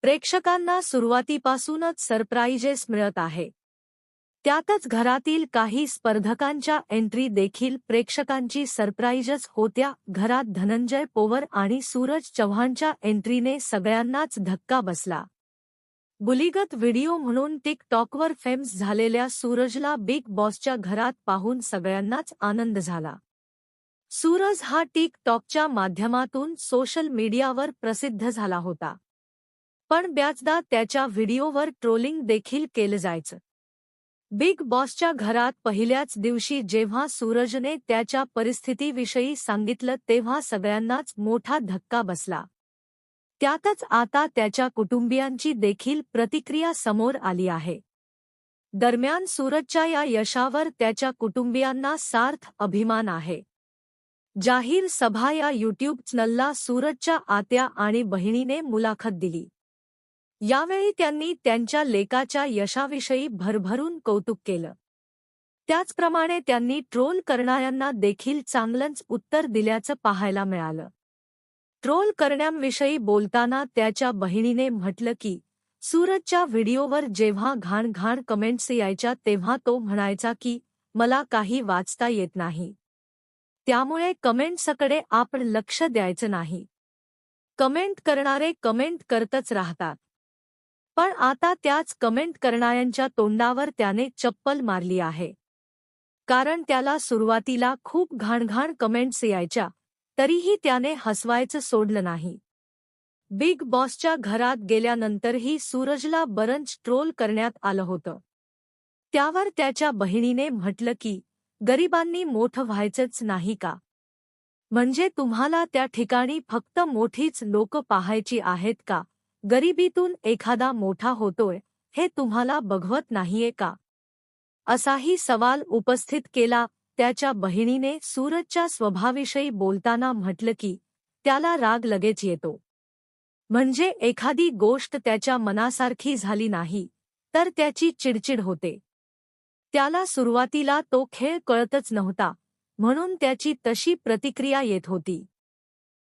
प्रेक्षकांना सुरुवातीपासूनच सरप्राइजेस मिळत आहे. त्यातच घरातील काही स्पर्धकांच्या एंट्री देखील प्रेक्षकांची सरप्राइजच होत्या. घरात धनंजय पोवर आणि सूरज चव्हाणच्या एंट्रीने सगळ्यांनाच धक्का बसला. बुलीगत व्हिडिओ म्हणून टिकटॉकवर फेमस झालेल्या सूरजला बिग बॉसच्या घरात पाहून सगळ्यांनाच आनंद झाला. सूरज हा टिकटॉकच्या माध्यमातून सोशल मीडियावर प्रसिद्ध झाला होता. पण बऱ्याचदा त्याच्या व्हिडिओवर ट्रोलिंग देखील केलं जायचं. बिग बॉसच्या घरात पहिल्याच दिवशी जेव्हा सूरजने त्याच्या परिस्थितीविषयी सांगितलं तेव्हा सगळ्यांनाच मोठा धक्का बसला. त्यातच आता त्याच्या कुटुंबियांची देखील प्रतिक्रिया समोर आली आहे. दरम्यान सूरजच्या या यशावर त्याच्या कुटुंबियांना सार्थ अभिमान आहे. जाहीर सभा या यूट्यूब चॅनलला सूरजच्या आत्या आणि बहिणीने मुलाखत दिली. यावेळी त्यांनी त्यांच्या लेकाच्या यशाविषयी भरभरून कौतुक केलं. त्याचप्रमाणे त्यांनी ट्रोल करणाऱ्यांना देखील चांगलंच उत्तर दिल्याचं पाहायला मिळालं. ट्रोल करण्याविषयी बोलताना त्याच्या बहिणीने म्हटलं की सूरजच्या व्हिडिओवर जेव्हा घाण कमेंट्स यायच्या तेव्हा तो म्हणायचा की मला काही वाचता येत नाही, त्यामुळे कमेंट्सकडे आपण लक्ष द्यायचं नाही. कमेंट करणारे कमेंट करतच राहतात. पण आता त्याच कमेंट करणाऱ्यांच्या तोंडावर त्याने चप्पल मारली आहे. कारण त्याला सुरुवातीला खूप घाण कमेंट्स यायच्या, तरीही त्याने हसवायचं सोडलं नाही. बिग बॉसच्या घरात गेल्यानंतरही सूरजला बरंच ट्रोल करण्यात आलं होतं. त्यावर त्याच्या बहिणीने म्हटलं की गरिबांनी मोठं व्हायचंच नाही का? म्हणजे तुम्हाला त्या ठिकाणी फक्त मोठीच लोक पाहायची आहेत का? गरिबीतून एखादा मोठा होतोय हे तुम्हाला बघवत नाहीये का? असाही सवाल उपस्थित केला. त्याच्या बहिणीने सूरजच्या स्वभावाविषयी बोलताना म्हटलं की त्याला राग लगेच येतो. म्हणजे एखादी गोष्ट त्याच्या मनासारखी झाली नाही तर त्याची चिडचिड होते. त्याला सुरुवातीला तो खेळ कळतच नव्हता, म्हणून त्याची तशी प्रतिक्रिया येत होती.